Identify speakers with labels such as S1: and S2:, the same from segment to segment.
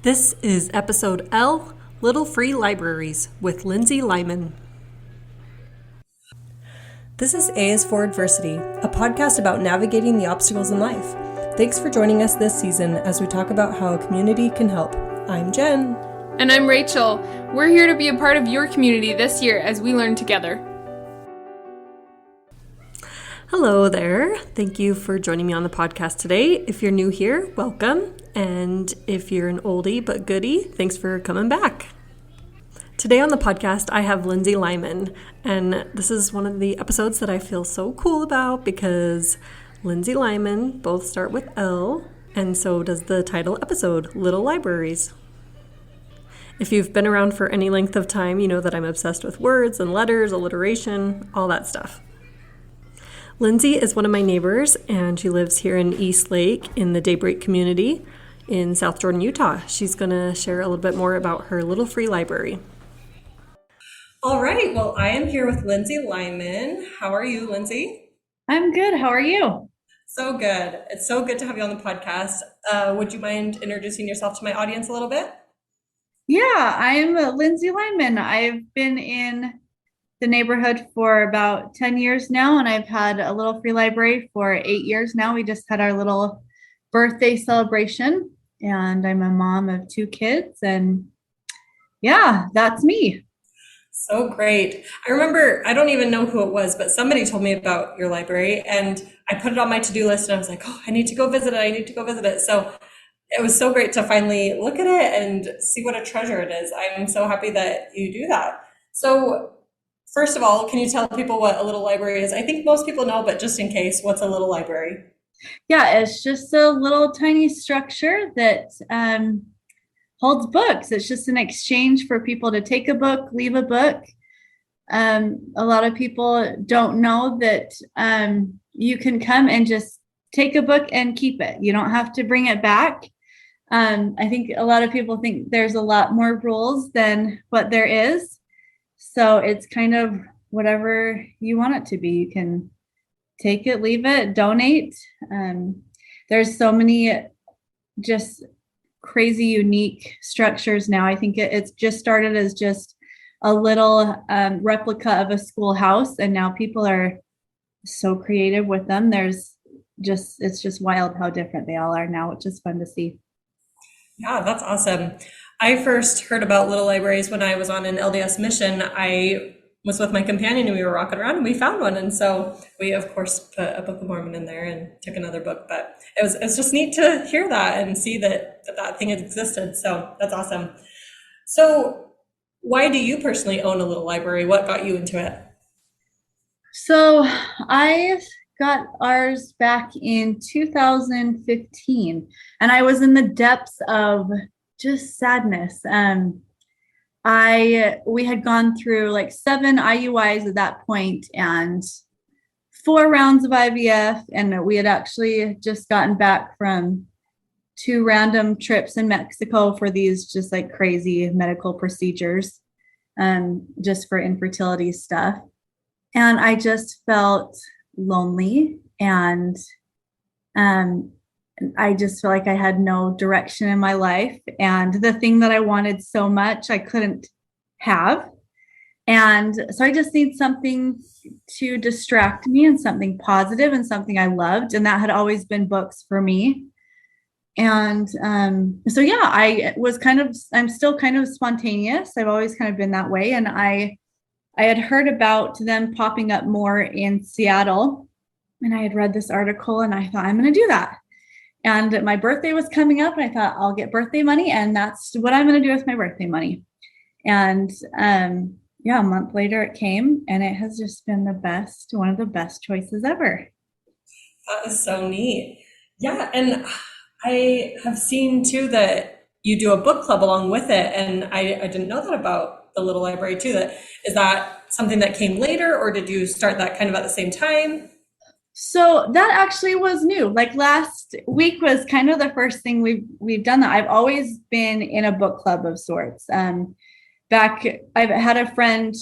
S1: This is episode L, Little Free Libraries, with Lindsey Lyman. This is A is for Adversity, a podcast about navigating the obstacles in life. Thanks for joining us this season as we talk about how a community can help. I'm Jen.
S2: And I'm Rachel. We're here to be a part of your community this year as we learn together.
S1: Hello there. Thank you for joining me on the podcast today. If you're new here, welcome. And if you're an oldie but goodie, thanks for coming back. Today on the podcast, I have Lindsey Lyman. And this is one of the episodes that I feel so cool about because Lindsey Lyman both start with L, and so does the title episode, Little Libraries. If you've been around for any length of time, you know that I'm obsessed with words and letters, alliteration, all that stuff. Lindsey is one of my neighbors, and she lives here in East Lake in the Daybreak community in South Jordan, Utah. She's going to share a little bit more about her little free library. All right. Well, I am here with Lindsey Lyman. How are you, Lindsey?
S3: I'm good. How are you?
S1: So good. It's so good to have you on the podcast. Would you mind introducing yourself to my audience a little bit?
S3: Yeah, I'm Lindsey Lyman. I've been in the neighborhood for about 10 years now, and I've had a little free library for 8 years now. We just had our little birthday celebration, and I'm a mom of 2 kids, and yeah, that's me.
S1: So great. I remember, I don't even know who it was, but somebody told me about your library, and I put it on my to-do list, and I was like, oh, I need to go visit it. So it was so great to finally look at it and see what a treasure it is. I'm so happy that you do that. So first of all, can you tell people what a little library is? I think most people know, but just in case, what's a little library?
S3: Yeah, it's just a little tiny structure that holds books. It's just an exchange for people to take a book, leave a book. A lot of people don't know that you can come and just take a book and keep it. You don't have to bring it back. I think a lot of people think there's a lot more rules than what there is. So it's kind of whatever you want it to be. You can take it, leave it, donate. There's so many just crazy, unique structures now. I think it's just started as just a little replica of a schoolhouse, and now people are so creative with them. It's just wild how different they all are now, which is fun to see.
S1: Yeah, that's awesome. I first heard about little libraries when I was on an LDS mission. I was with my companion and we were walking around and we found one. And so we, of course, put a Book of Mormon in there and took another book. But it was just neat to hear that and see that thing had existed. So that's awesome. So why do you personally own a little library? What got you into it?
S3: So I got ours back in 2015, and I was in the depths of just sadness. We had gone through like 7 IUIs at that point and 4 rounds of IVF, and we had actually just gotten back from 2 random trips in Mexico for these just like crazy medical procedures, just for infertility stuff. And I just felt lonely, and I just felt like I had no direction in my life, and the thing that I wanted so much I couldn't have. And so I just need something to distract me and something positive and something I loved, and that had always been books for me. And so yeah, I'm still kind of spontaneous. I've always kind of been that way, and I had heard about them popping up more in Seattle, and I had read this article and I thought, I'm going to do that. And my birthday was coming up, and I thought, I'll get birthday money, and that's what I'm going to do with my birthday money. And yeah, a month later it came, and it has just been one of the best choices ever.
S1: That is so neat. Yeah, and I have seen too that you do a book club along with it, and I didn't know that about the little library too. Is that something that came later, or did you start that kind of at the same time?
S3: So that actually was new. Like last week was kind of the first thing we've done that. I've always been in a book club of sorts. I've had a friend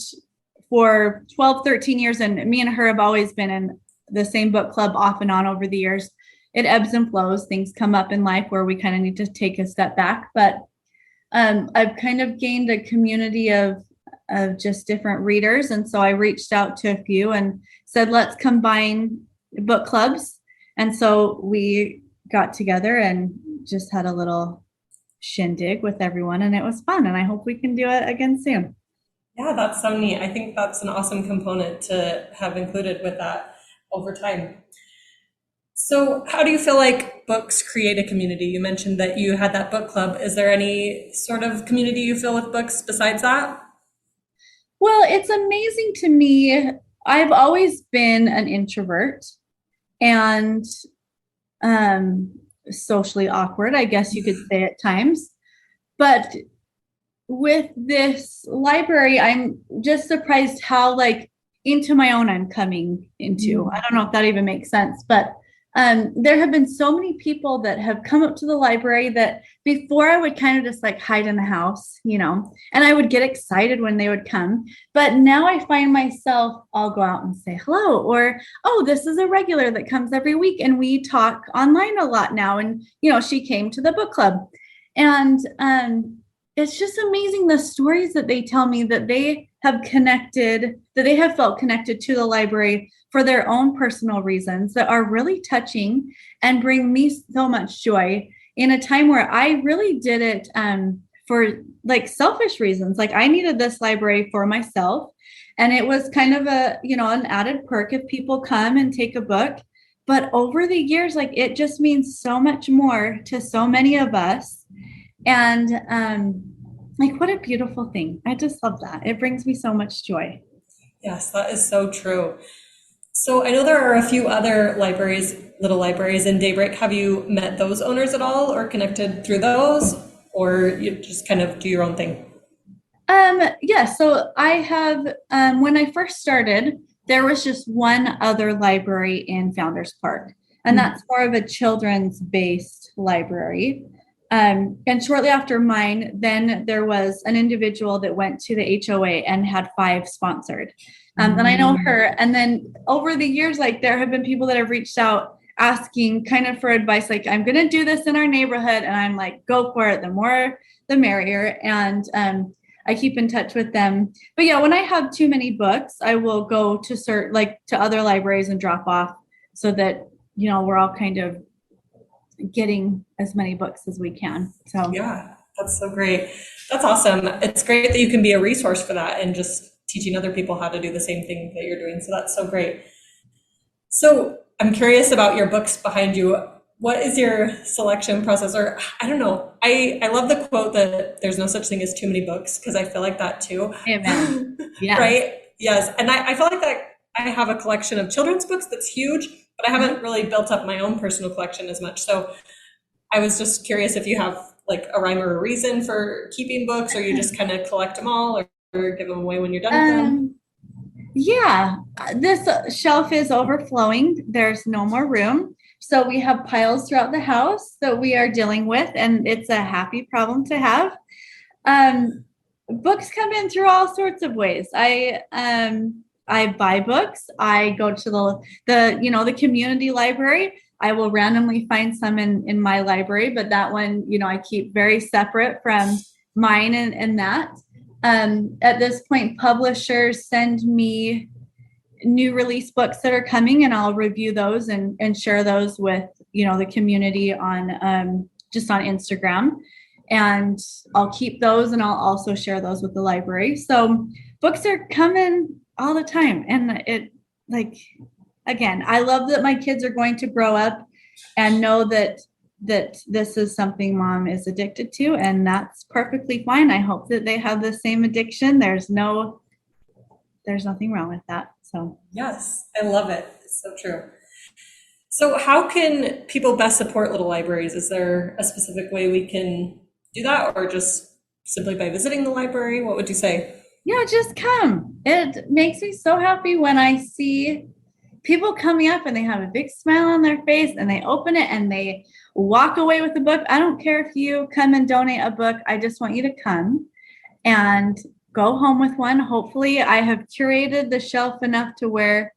S3: for 12, 13 years, and me and her have always been in the same book club off and on over the years. It ebbs and flows. Things come up in life where we kind of need to take a step back. But I've kind of gained a community of just different readers. And so I reached out to a few and said, let's combine book clubs. And so we got together and just had a little shindig with everyone, and it was fun. And I hope we can do it again soon.
S1: Yeah, that's so neat. I think that's an awesome component to have included with that over time. So, how do you feel like books create a community? You mentioned that you had that book club. Is there any sort of community you feel with books besides that?
S3: Well, it's amazing to me. I've always been an introvert and socially awkward, I guess you could say at times. But with this library, I'm just surprised how like into my own I'm coming into. I don't know if that even makes sense, but there have been so many people that have come up to the library that before I would kind of just like hide in the house, and I would get excited when they would come. But now I find myself, I'll go out and say hello, or, oh, this is a regular that comes every week. And we talk online a lot now. And, she came to the book club. And it's just amazing the stories that they tell me that they have felt connected to the library for their own personal reasons that are really touching and bring me so much joy in a time where I really did it for like selfish reasons. Like I needed this library for myself. And it was kind of an added perk if people come and take a book. But over the years, like it just means so much more to so many of us. And like, what a beautiful thing. I just love that. It brings me so much joy.
S1: Yes, that is so true. So I know there are a few other little libraries in Daybreak. Have you met those owners at all or connected through those, or you just kind of do your own thing?
S3: Yeah, so I have, when I first started, there was just one other library in Founders Park, and that's more of a children's based library. And shortly after mine, then there was an individual that went to the HOA and had 5 sponsored. And I know her. And then over the years, like there have been people that have reached out asking kind of for advice, like, I'm going to do this in our neighborhood. And I'm like, go for it. The more, the merrier. And I keep in touch with them. But yeah, when I have too many books, I will go to other libraries and drop off so that, we're all kind of getting as many books as we can. So
S1: yeah, that's so great. That's awesome. It's great that you can be a resource for that and just teaching other people how to do the same thing that you're doing. So that's so great. So I'm curious about your books behind you. What is your selection process? Or I don't know. I love the quote that there's no such thing as too many books, because I feel like that too.
S3: Amen. Yeah.
S1: Right? Yes. And I feel like that I have a collection of children's books that's huge, but I haven't really built up my own personal collection as much. So I was just curious if you have like a rhyme or a reason for keeping books, or you just kind of collect them all, or give them away when you're done with them.
S3: Yeah, this shelf is overflowing. There's no more room. So we have piles throughout the house that we are dealing with, and it's a happy problem to have. Books come in through all sorts of ways. I buy books. I go to the community library. I will randomly find some in my library, but that one, I keep very separate from mine and that. At this point, publishers send me new release books that are coming, and I'll review those and share those with, the community on just on Instagram. And I'll keep those, and I'll also share those with the library. So books are coming all the time. And again, I love that my kids are going to grow up and know that this is something mom is addicted to, and that's perfectly fine. I hope that they have the same addiction. There's nothing wrong with that. So
S1: yes, I love it. It's so true. So how can people best support little libraries? Is there a specific way we can do that, or just simply by visiting the library? What would you say?
S3: Yeah, just come. It makes me so happy when I see people coming up and they have a big smile on their face and they open it and they walk away with a book. I don't care if you come and donate a book. I just want you to come and go home with one. Hopefully I have curated the shelf enough to where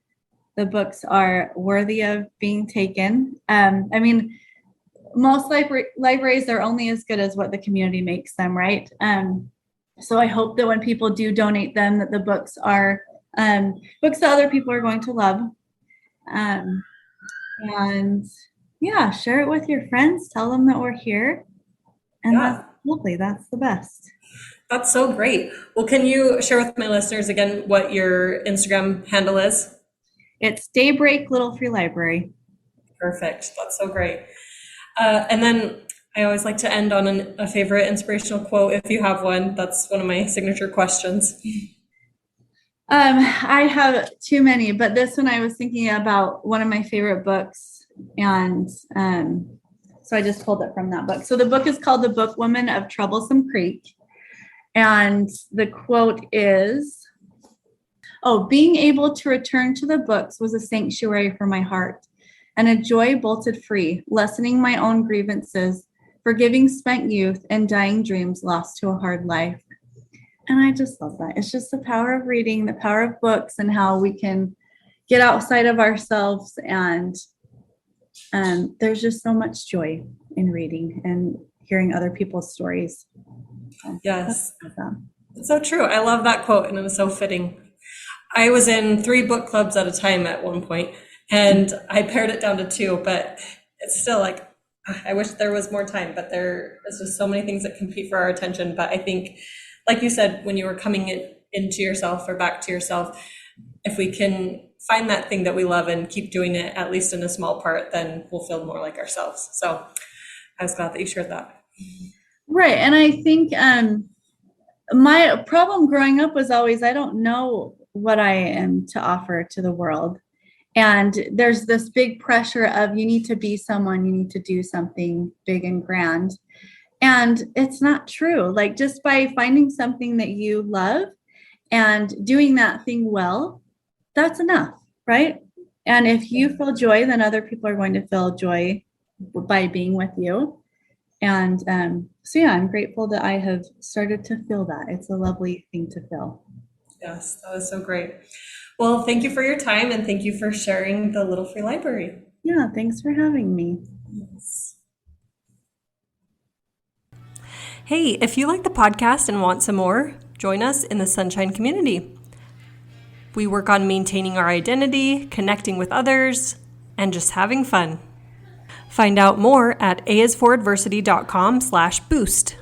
S3: the books are worthy of being taken. most libraries are only as good as what the community makes them, right? So I hope that when people do donate them, that the books are books that other people are going to love. And yeah, share it with your friends. Tell them that we're here. And that's lovely. That's the best.
S1: That's so great. Well, can you share with my listeners again what your Instagram handle is?
S3: It's Daybreak Little Free Library.
S1: Perfect. That's so great. And then I always like to end on a favorite inspirational quote. If you have one, that's one of my signature questions.
S3: I have too many, but this one I was thinking about one of my favorite books. And so I just pulled it from that book. So the book is called The Bookwoman of Troublesome Creek. And the quote is, being able to return to the books was a sanctuary for my heart and a joy bolted free, lessening my own grievances, forgiving spent youth and dying dreams lost to a hard life. And I just love that. It's just the power of reading, the power of books, and how we can get outside of ourselves. And there's just so much joy in reading and hearing other people's stories.
S1: Yes. It's so true. I love that quote, and it was so fitting. I was in 3 book clubs at a time at one point, and I pared it down to 2, but it's still like, I wish there was more time, but there is just so many things that compete for our attention. But I think, like you said, when you were coming into yourself or back to yourself, if we can find that thing that we love and keep doing it, at least in a small part, then we'll feel more like ourselves. So I was glad that you shared that.
S3: Right. And I think my problem growing up was always, I don't know what I am to offer to the world. And there's this big pressure of you need to be someone, you need to do something big and grand. And it's not true. Like, just by finding something that you love and doing that thing well, that's enough, right? And if you feel joy, then other people are going to feel joy by being with you. And so yeah, I'm grateful that I have started to feel that. It's a lovely thing to feel.
S1: Yes, that was so great. Well, thank you for your time, and thank you for sharing the Little Free Library.
S3: Yeah, thanks for having me.
S1: Yes. Hey, if you like the podcast and want some more, join us in the Sunshine community. We work on maintaining our identity, connecting with others, and just having fun. Find out more at aisforadversity.com/boost.